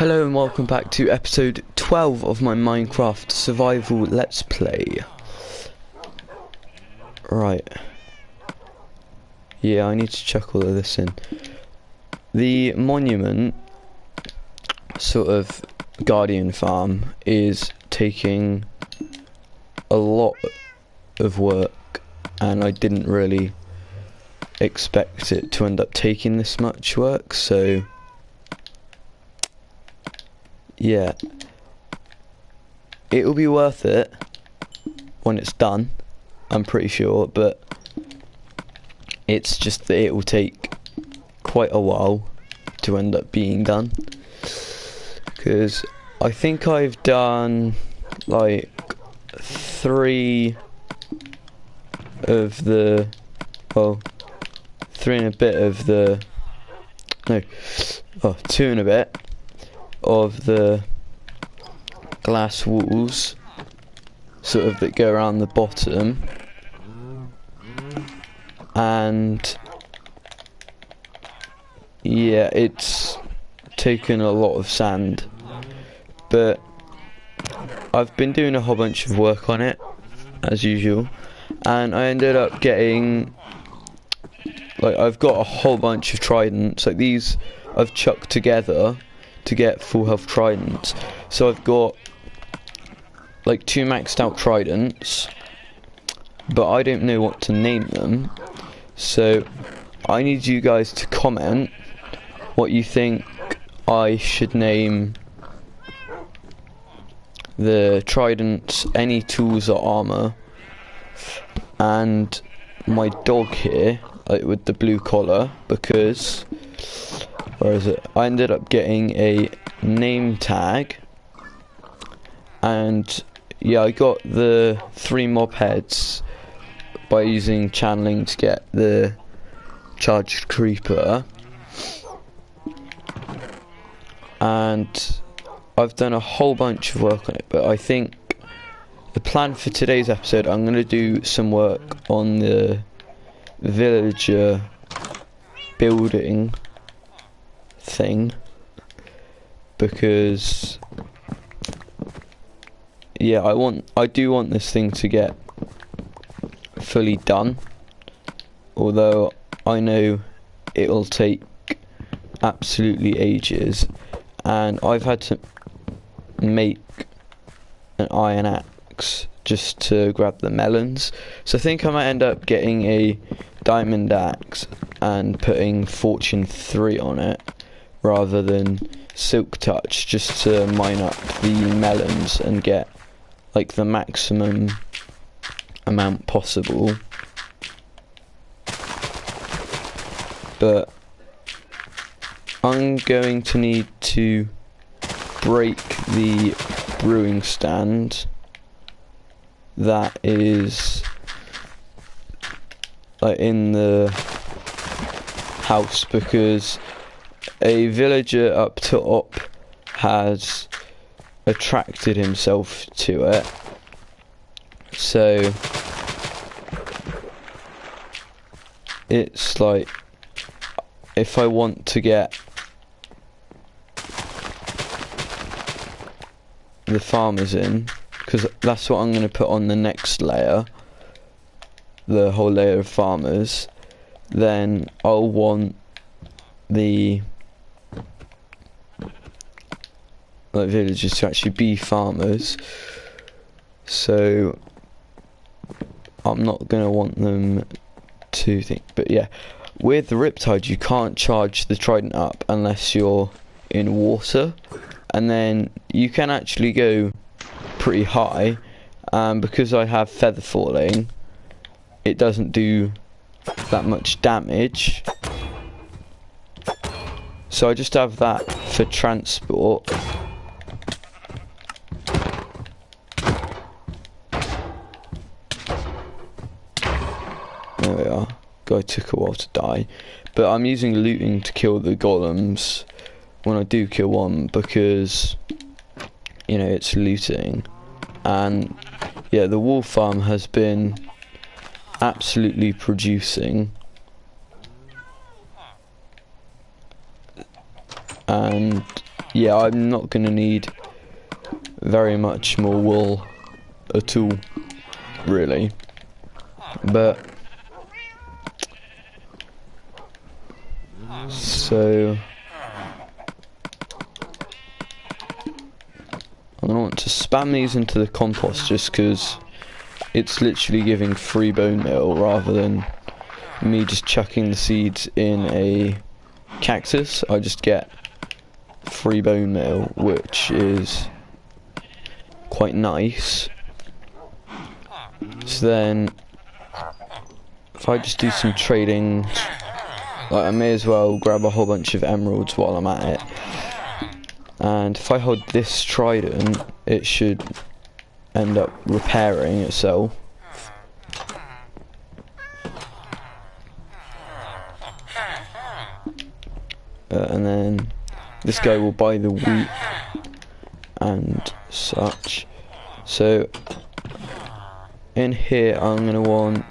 Hello and welcome back to episode 12 of my Minecraft survival let's play. Right. Yeah, I need to chuck all of this in. The monument sort of guardian farm is taking a lot of work, and I didn't really expect it to end up taking this much work, so yeah, it'll be worth it when it's done, I'm pretty sure, but it's just that it will take quite a while to end up being done, because I think I've done like 3 of the, well, 3 and a bit of the, no, 2 and a bit of the glass walls, sort of, that go around the bottom, and yeah, it's taken a lot of sand, but I've been doing a whole bunch of work on it as usual, and I ended up getting, like, I've got a whole bunch of tridents. Like, these I've chucked together to get full health tridents. So I've got like 2 maxed out tridents, but I don't know what to name them, so I need you guys to comment what you think I should name the tridents, any tools or armor, and my dog here, like, with the blue collar, because where is it? I ended up getting a name tag, and yeah, I got the 3 mob heads by using channeling to get the charged creeper, and I've done a whole bunch of work on it. But I think the plan for today's episode, I'm going to do some work on the villager building thing, because yeah, I do want this thing to get fully done, although I know it'll take absolutely ages, and I've had to make an iron axe just to grab the melons, so I think I might end up getting a diamond axe and putting fortune 3 on it rather than silk touch, just to mine up the melons and get like the maximum amount possible. But I'm going to need to break the brewing stand that is like in the house, because a villager up top has attracted himself to it. So it's like, if I want to get the farmers in, because that's what I'm going to put on the next layer, the whole layer of farmers, then I'll want the like villagers to actually be farmers, so I'm not going to want them to think. But yeah, with the Riptide you can't charge the trident up unless you're in water, and then you can actually go pretty high, because I have feather falling, it doesn't do that much damage, so I just have that for transport. There we are. Guy took a while to die, but I'm using looting to kill the golems when I do kill one, because you know, it's looting. And yeah, the wool farm has been absolutely producing, and yeah, I'm not gonna need very much more wool at all, really. But so I'm gonna want to spam these into the compost just because it's literally giving free bone meal rather than me just chucking the seeds in a cactus. I just get free bone meal, which is quite nice. So then if I just do some trading, like, I may as well grab a whole bunch of emeralds while I'm at it. And if I hold this trident, it should end up repairing itself. And then this guy will buy the wheat and such. So in here I'm going to want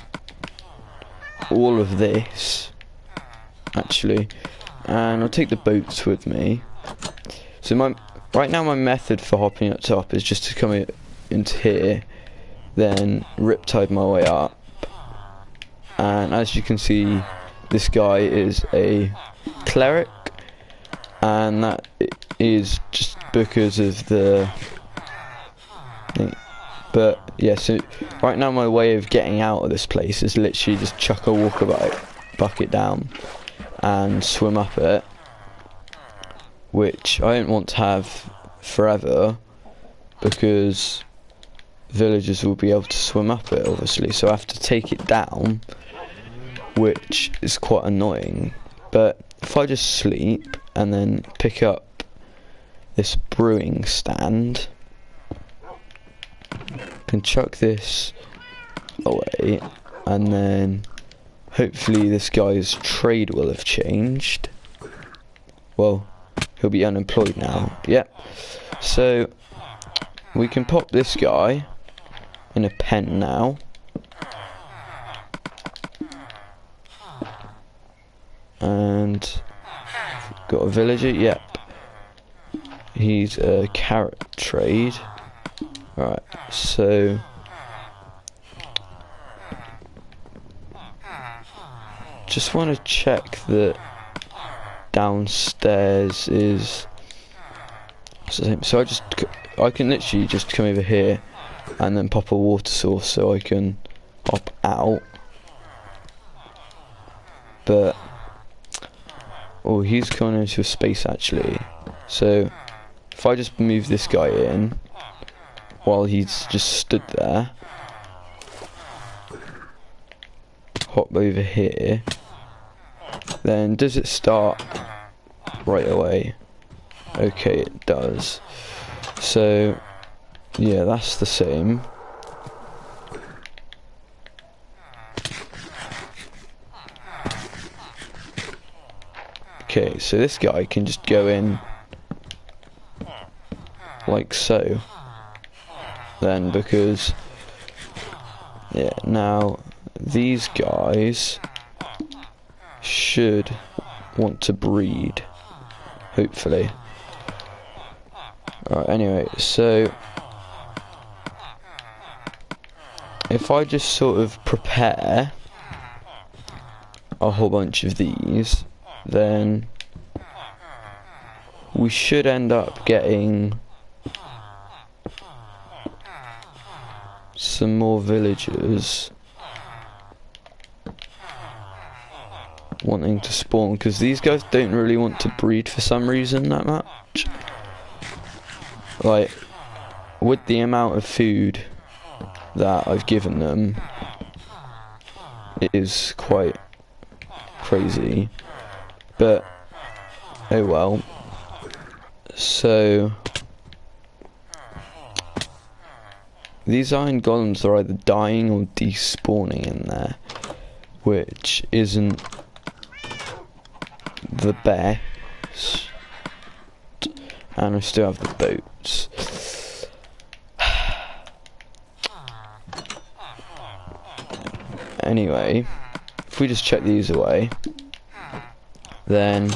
all of this, actually, and I'll take the boats with me. So right now my method for hopping up top is just to come into here, then riptide my way up, and as you can see, this guy is a cleric, and that is just because of the thing. But yeah, so right now my way of getting out of this place is literally just chuck a walker bucket down and swim up it, which I don't want to have forever because villagers will be able to swim up it, obviously, so I have to take it down, which is quite annoying. But if I just sleep and then pick up this brewing stand, can chuck this away, and then hopefully this guy's trade will have changed. Well, he'll be unemployed now. Yep. So we can pop this guy in a pen now. And got a villager. Yep. He's a carrot trade. Right, so just want to check that downstairs is so I can literally just come over here and then pop a water source so I can hop out. But oh, he's going into a space actually, so if I just move this guy in while he's just stood there, hop over here, then does it start right away? Okay, it does. So yeah, that's the same. Okay, so this guy can just go in like so. Then because yeah, now these guys should want to breed, hopefully. Alright, anyway, so if I just sort of prepare a whole bunch of these, then we should end up getting some more villagers wanting to spawn, because these guys don't really want to breed for some reason that much. Like, with the amount of food that I've given them, it is quite crazy. But oh well. So these iron golems are either dying or despawning in there, which isn't the best. And I still have the boats. Anyway, if we just check these away, then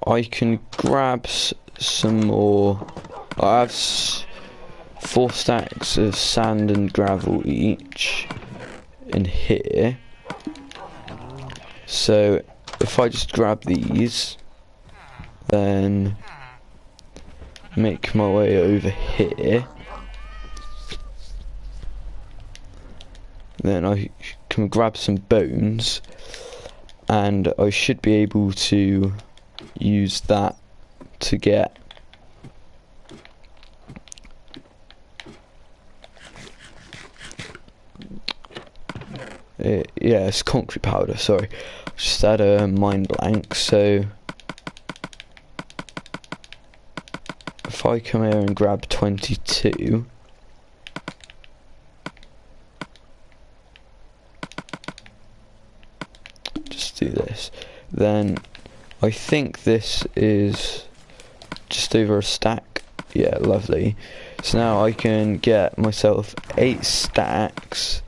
I can grab some more. I have 4 stacks of sand and gravel each in here. So if I just grab these, then make my way over here, then I can grab some bones, and I should be able to use that to get yeah, it's concrete powder, sorry. Just had a mind blank. So if I come here and grab 22, just do this, then I think this is just over a stack. Yeah, lovely. So now I can get myself 8 stacks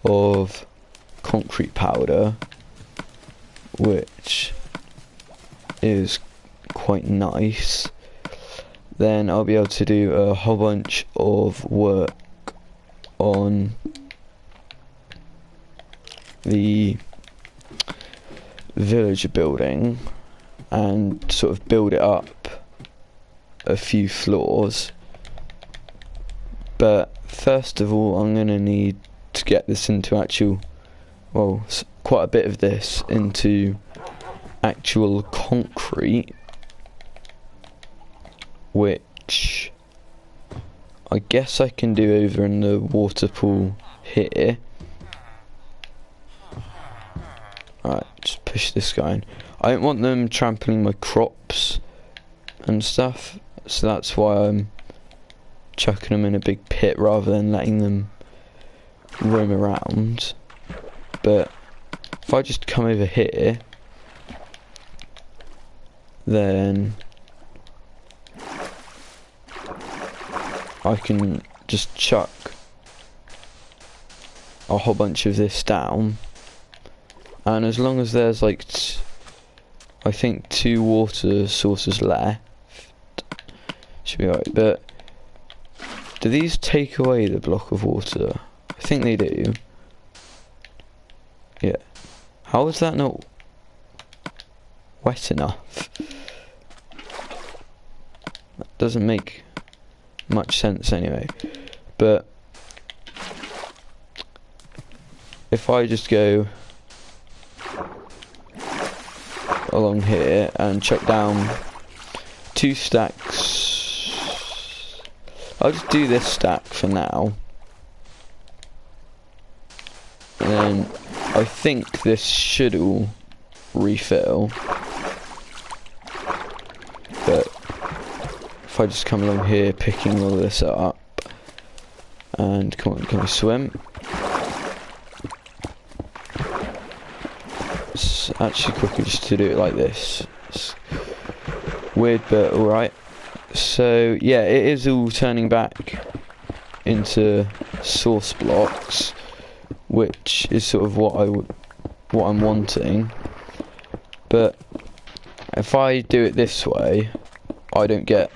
of concrete powder, which is quite nice. Then I'll be able to do a whole bunch of work on the villager building and sort of build it up a few floors. But first of all, I'm going to need to get this into actual, well, quite a bit of this into actual concrete, which I guess I can do over in the water pool here. Alright, just push this guy in. I don't want them trampling my crops and stuff, so that's why I'm chucking them in a big pit rather than letting them roam around. But if I just come over here, then I can just chuck a whole bunch of this down, and as long as there's like I think 2 water sources left, should be alright. But do these take away the block of water? I think they do. Yeah. How is that not wet enough? That doesn't make much sense anyway. But if I just go along here and chuck down 2 stacks, I'll just do this stack for now, and then I think this should all refill. But if I just come along here picking all this up, and come on, can we swim? It's actually quicker just to do it like this. It's weird, but alright. So yeah, it is all turning back into source blocks, which is sort of what I'm wanting. But if I do it this way, I don't get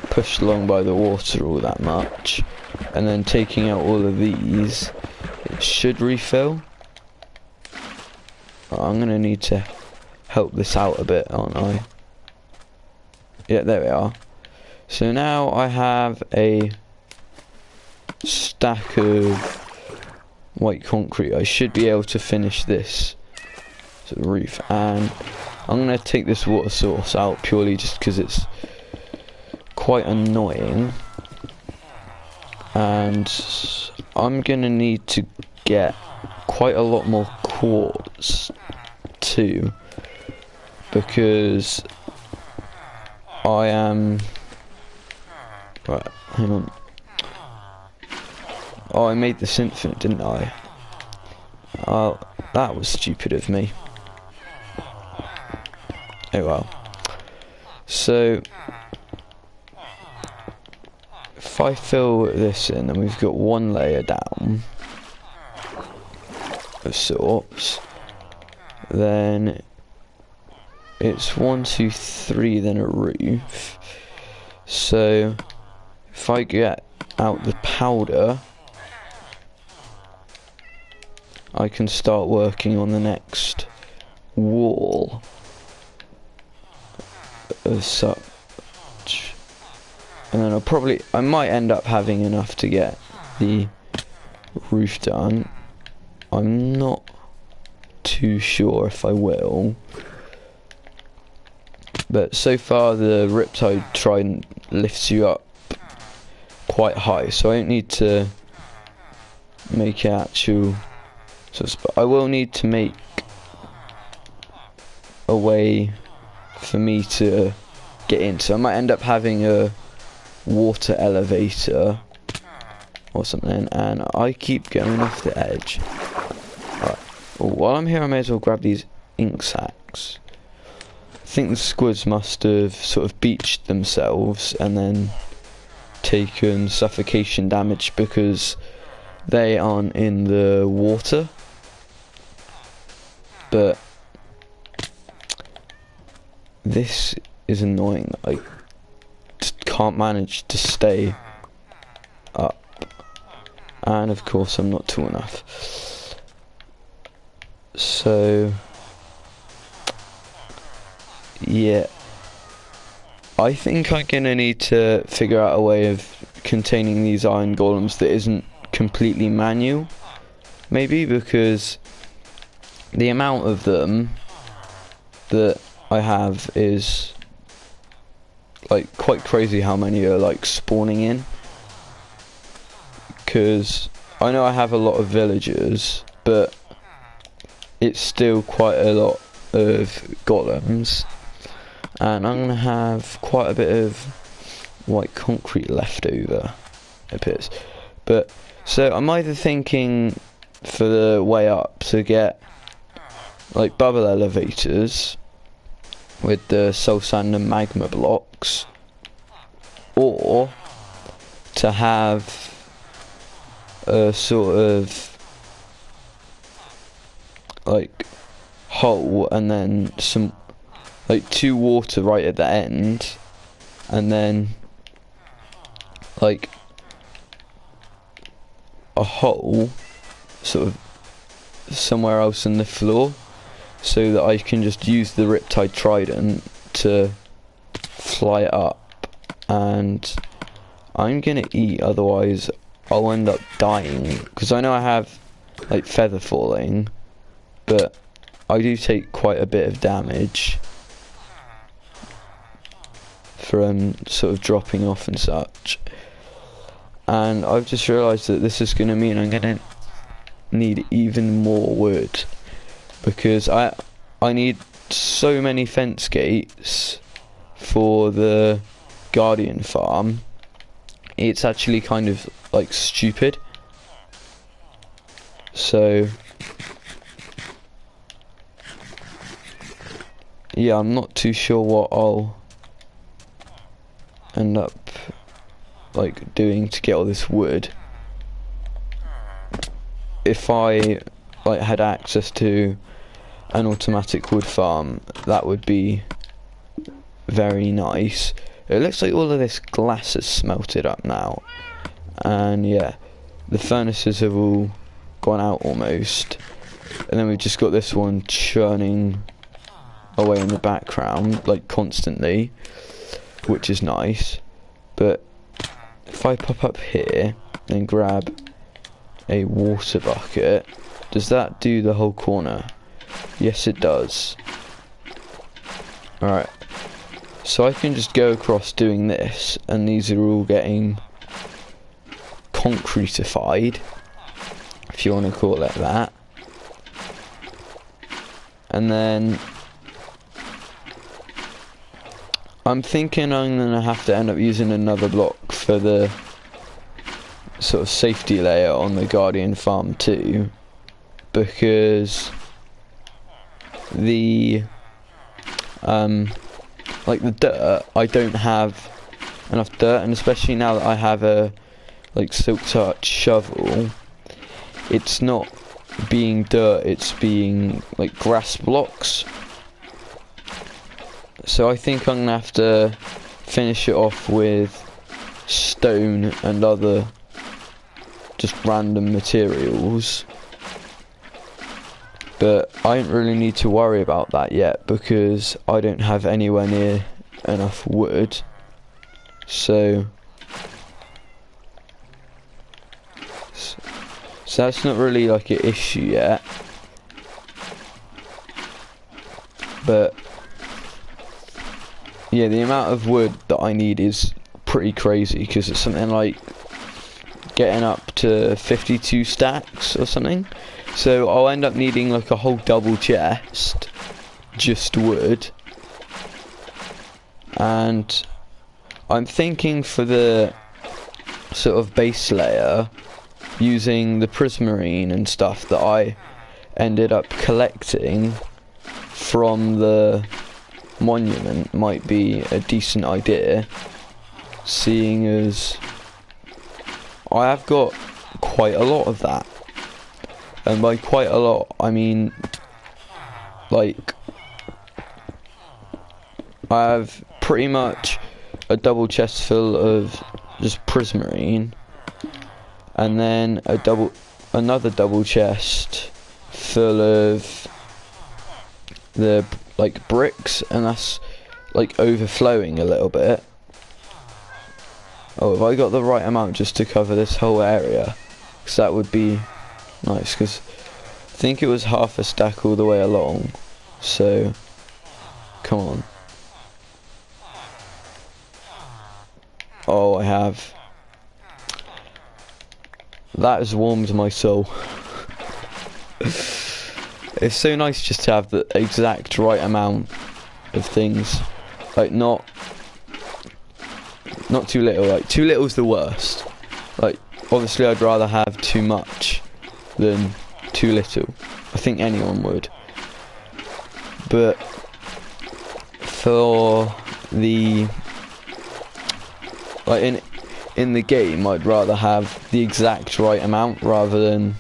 pushed along by the water all that much, and then taking out all of these, it should refill. I'm gonna need to help this out a bit, aren't I? Yeah, there we are. So now I have a stack of white concrete. I should be able to finish this sort of roof, and I'm gonna take this water source out purely just because it's quite annoying, and I'm gonna need to get quite a lot more quartz too, because I am right, hang on. Oh, I made this infinite, didn't I? Oh, that was stupid of me. Oh well. So if I fill this in, and we've got 1 layer down of sorts, then it's 1, 2, 3, then a roof. So if I get out the powder, I can start working on the next wall as such. And then I might end up having enough to get the roof done. I'm not too sure if I will. But so far the Riptide Trident lifts you up quite high, so I don't need to make an actual I will need to make a way for me to get in, so I might end up having a water elevator or something, and I keep going off the edge. Right. Well, while I'm here I may as well grab these ink sacs. I think the squids must have sort of beached themselves and then taken suffocation damage because they aren't in the water. But this is annoying. I just can't manage to stay up, and of course I'm not tall enough. So yeah, I think I'm gonna need to figure out a way of containing these iron golems that isn't completely manual, maybe, because the amount of them that I have is like quite crazy how many are like spawning in, because I know I have a lot of villagers, but it's still quite a lot of golems, and I'm gonna have quite a bit of white concrete left over, it appears. But so I'm either thinking for the way up to get like bubble elevators with the soul sand and magma blocks, or to have a sort of like hole and then some like 2 water right at the end, and then like a hole sort of somewhere else in the floor, so that I can just use the Riptide Trident to fly up. And I'm gonna eat, otherwise I'll end up dying, because I know I have like feather falling, but I do take quite a bit of damage from sort of dropping off and such. And I've just realised that this is going to mean I'm going to need even more wood, because I need so many fence gates for the Guardian farm. It's actually kind of like stupid. So yeah, I'm not too sure what I'll end up like doing to get all this wood. If I like had access to an automatic wood farm, that would be very nice. It looks like all of this glass is smelted up now, and yeah, the furnaces have all gone out almost, and then we've just got this one churning away in the background like constantly, which is nice. But if I pop up here and grab a water bucket, does that do the whole corner? Yes, it does. Alright, so I can just go across doing this, and these are all getting concretified, if you want to call it that. And then I'm thinking I'm going to have to end up using another block for the sort of safety layer on the Guardian farm too, because the like the dirt, I don't have enough dirt, and especially now that I have a like silk touch shovel, it's not being dirt, it's being like grass blocks. So I think I'm gonna have to finish it off with stone and other just random materials. But I don't really need to worry about that yet because I don't have anywhere near enough wood. So that's not really like an issue yet. But yeah, the amount of wood that I need is pretty crazy because it's something like getting up to 52 stacks or something. So I'll end up needing like a whole double chest, just wood. And I'm thinking for the sort of base layer, using the prismarine and stuff that I ended up collecting from the monument might be a decent idea, seeing as I have got quite a lot of that. And by quite a lot, I mean, like, I have pretty much a double chest full of just prismarine, and then another double chest full of the like bricks, and that's like overflowing a little bit. Oh, have I got the right amount just to cover this whole area? Because that would be nice, because I think it was half a stack all the way along. So, come on. Oh, I have. That has warmed my soul. It's so nice just to have the exact right amount of things. Like, not too little. Like, too little is the worst. Like, obviously I'd rather have too much than too little. I think anyone would. But for the like in the game, I'd rather have the exact right amount rather than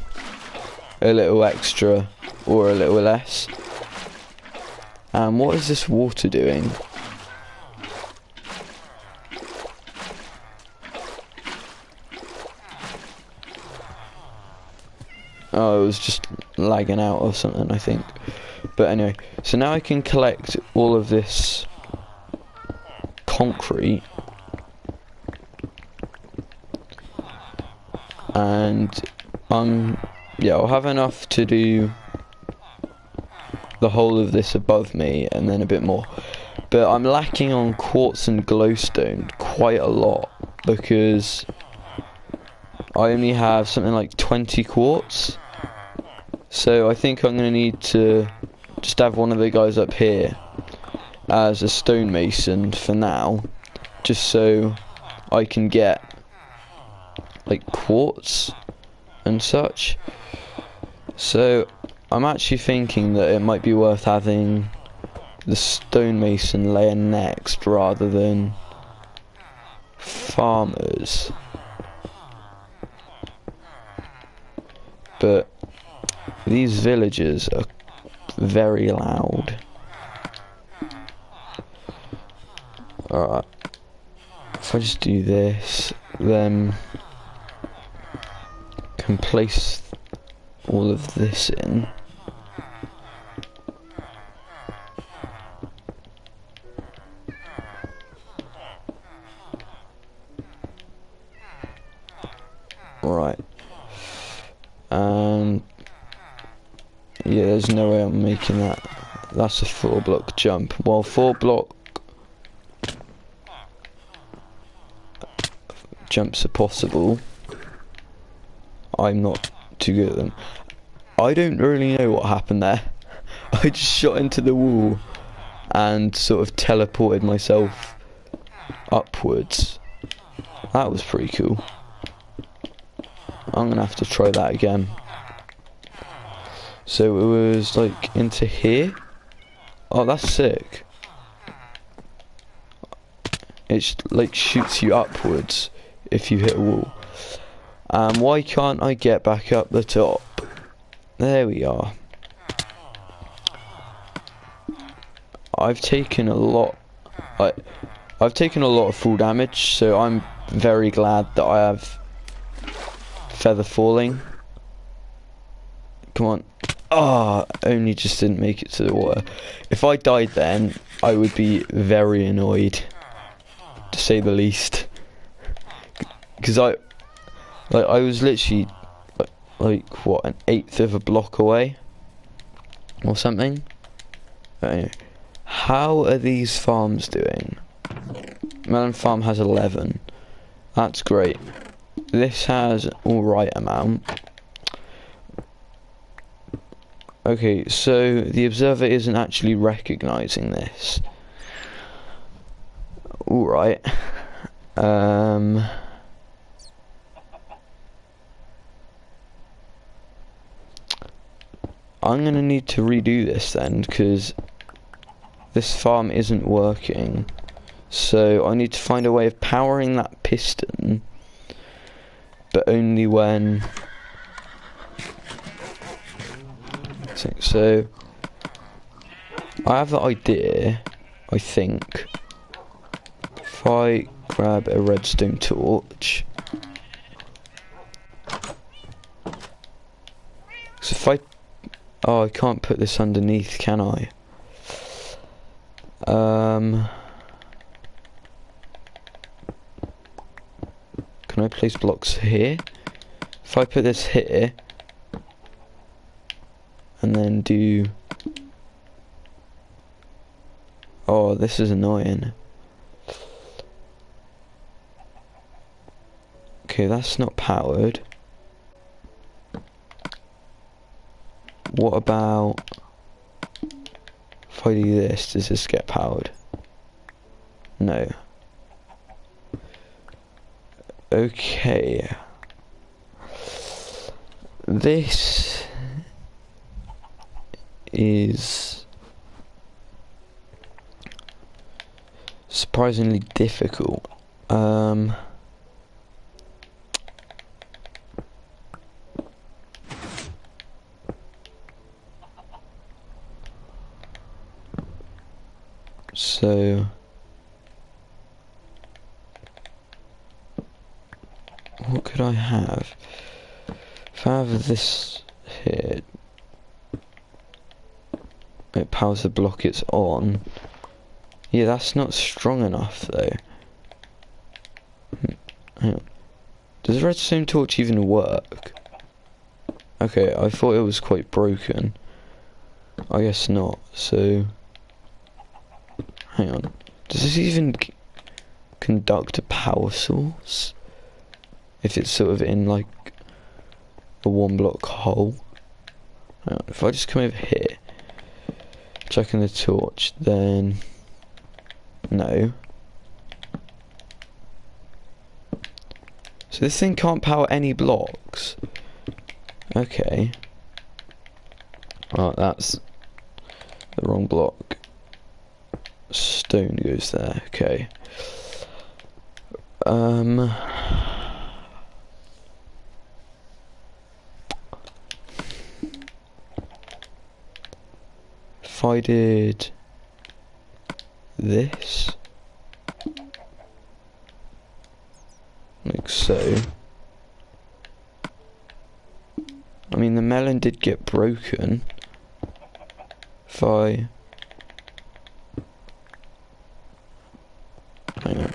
a little extra or a little less. And what is this water doing? Oh, it was just lagging out or something, I think. But anyway, so now I can collect all of this concrete. And yeah, I'll have enough to do the whole of this above me and then a bit more. But I'm lacking on quartz and glowstone quite a lot because I only have something like 20 quartz. So I think I'm going to need to just have one of the guys up here as a stonemason for now, just so I can get like quartz and such. So I'm actually thinking that it might be worth having the stonemason layer next rather than farmers. But these villagers are very loud. Alright, if I just do this, then can place all of this in. Right. And yeah, there's no way I'm making that. That's a 4-block jump. Well, 4-block jumps are possible. I'm not too good at them. I don't really know what happened there. I just shot into the wall and sort of teleported myself upwards. That was pretty cool. I'm gonna have to try that again. So it was like into here. Oh, that's sick. It like shoots you upwards if you hit a wall. Why can't I get back up the top? There we are. I've taken a lot. I've taken a lot of full damage, so I'm very glad that I have feather falling. Come on. Ah, only just didn't make it to the water. If I died then, I would be very annoyed, to say the least. Because I was literally like what, an eighth of a block away or something. But anyway, how are these farms doing? Melon farm has 11. That's great. This has alright amount. Okay, so the observer isn't actually recognizing this. Alright. I'm gonna need to redo this then, because this farm isn't working. So I need to find a way of powering that piston, but only when... So I have the idea, I think, if I grab a redstone torch, so if I... Oh, I can't put this underneath, can I? Can I place blocks here? If I put this here, and then do... Oh, this is annoying. Okay, that's not powered. What about... If I do this, does this get powered? No. Okay. This is surprisingly difficult. So what could I have? If I have this here, it powers the block it's on. Yeah, that's not strong enough though. Hang on. Does the redstone torch even work? Okay, I thought it was quite broken. I guess not, so... Hang on. Does this even conduct a power source? If it's sort of in like a one block hole. Hang on, if I just come over here, chuck in the torch, then no. So this thing can't power any blocks. Okay. Oh, that's the wrong block. Stone goes there, okay. If I did this, like so. I mean, the melon did get broken. If I... Hang on.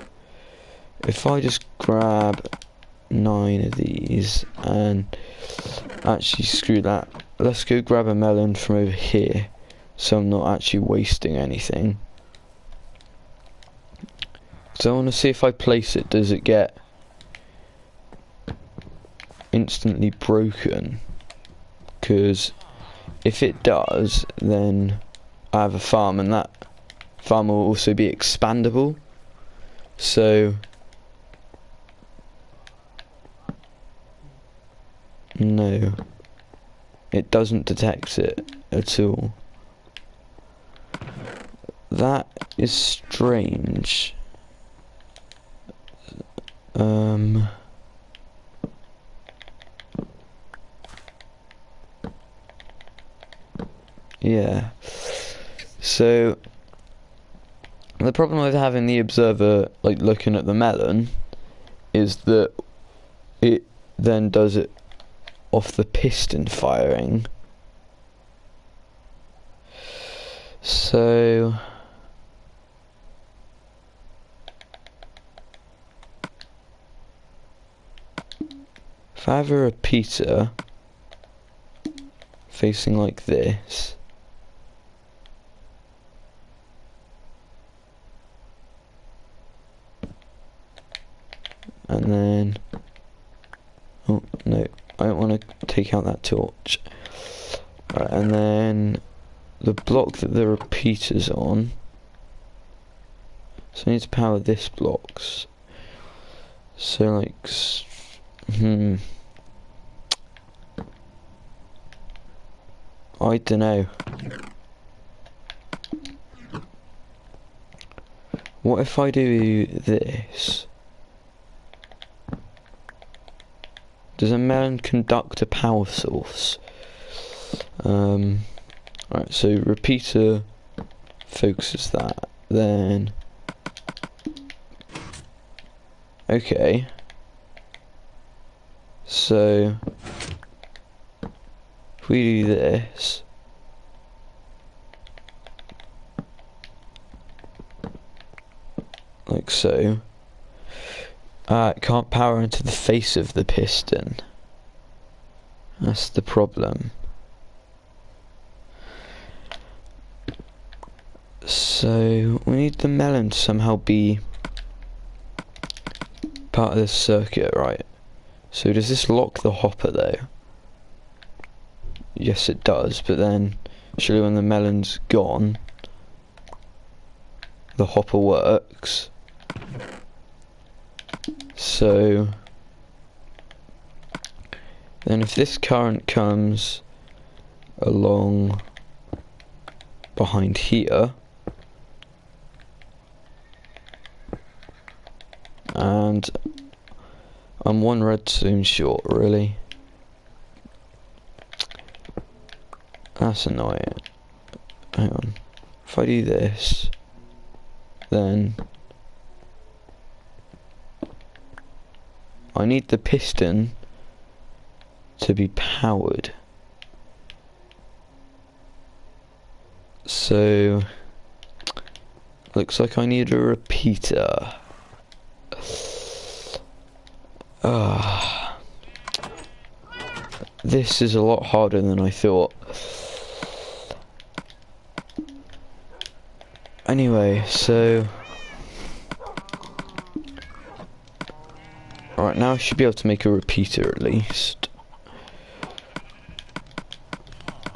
If I just grab 9 of these and actually screw that, let's go grab a melon from over here so I'm not actually wasting anything. So I want to see if I place it, does it get instantly broken? Because if it does, then I have a farm, and that farm will also be expandable. So no, it doesn't detect it at all. That is strange. Yeah. So The problem with having the observer like looking at the melon is that it then does it off the piston firing. So if I have a repeater facing like this, and then, oh no, I don't want to take out that torch. Right, and then the block that the repeater's on, so I need to power this block. So like, I don't know. What if I do this? Does a melon conduct a power source? Right, so repeater focuses that, then okay. So if we do this, like so, it can't power into the face of the piston. That's the problem. So we need the melon to somehow be part of this circuit, right? So does this lock the hopper though? Yes it does, but then surely when the melon's gone, the hopper works. So then if this current comes along behind here, and I'm one redstone short, really. That's annoying. Hang on. If I do this, then I need the piston to be powered. So looks like I need a repeater. This is a lot harder than I thought. Anyway, so alright, now I should be able to make a repeater at least.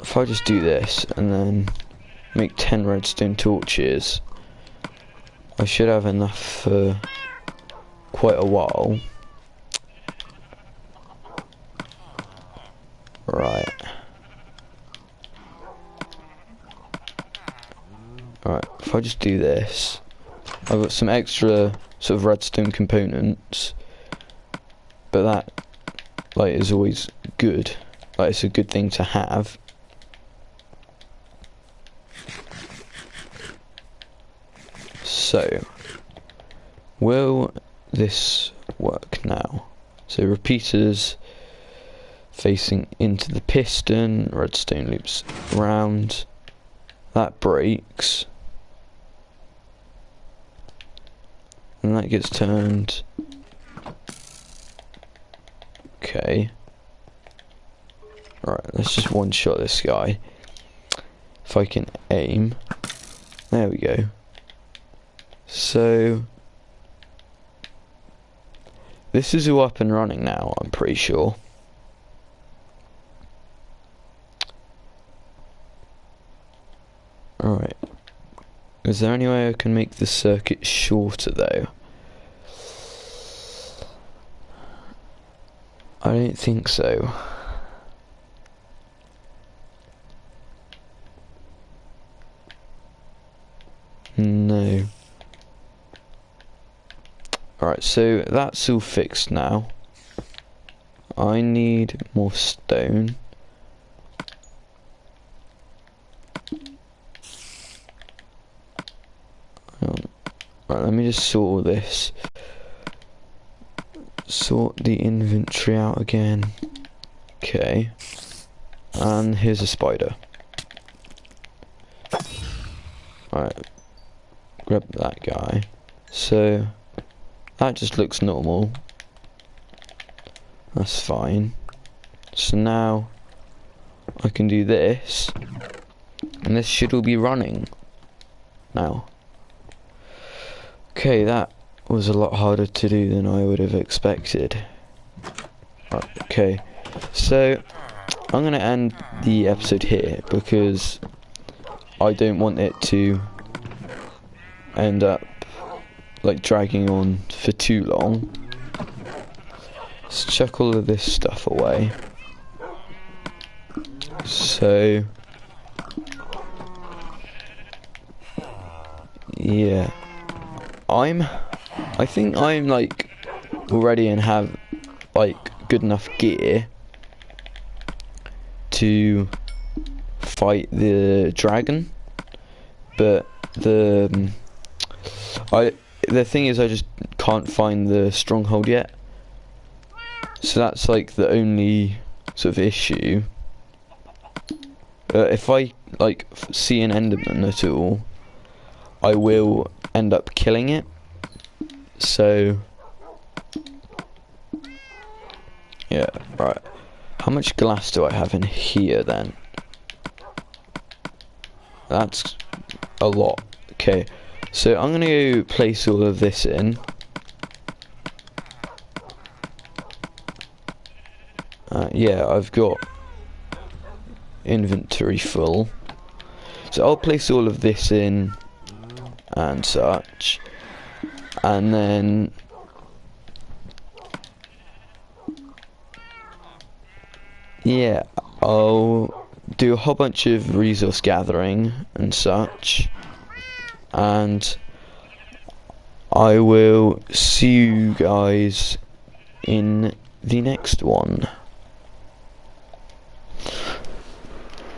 If I just do this and then make 10 redstone torches, I should have enough for quite a while. Right. Alright, if I just do this, I've got some extra sort of redstone components, but that, like, is always good. Like, it's a good thing to have. So, will this work now? So repeaters facing into the piston, redstone loops round, that breaks, and that gets turned. Okay. Right, let's just one shot this guy. If I can aim. There we go. So this is all up and running now, I'm pretty sure. Alright. Is there any way I can make the circuit shorter though? I don't think so. No. Alright, so that's all fixed now. I need more stone. Right, let me just sort all this. Sort the inventory out again. Okay. And here's a spider. Alright. Grab that guy. So, that just looks normal. That's fine. So now, I can do this. And this should all be running. Now. Okay, that was a lot harder to do than I would have expected. Right, okay, so I'm going to end the episode here because I don't want it to end up like dragging on for too long. Let's chuck all of this stuff away. So yeah, I think I'm like already and have like good enough gear to fight the dragon, but the thing is I just can't find the stronghold yet, so that's like the only sort of issue. If I like see an enderman at all, I will end up killing it. So yeah, right. How much glass do I have in here then? That's a lot. Okay, so I'm gonna go place all of this in. Yeah, I've got inventory full. So I'll place all of this in and such. And then yeah, I'll do a whole bunch of resource gathering and such, and I will see you guys in the next one.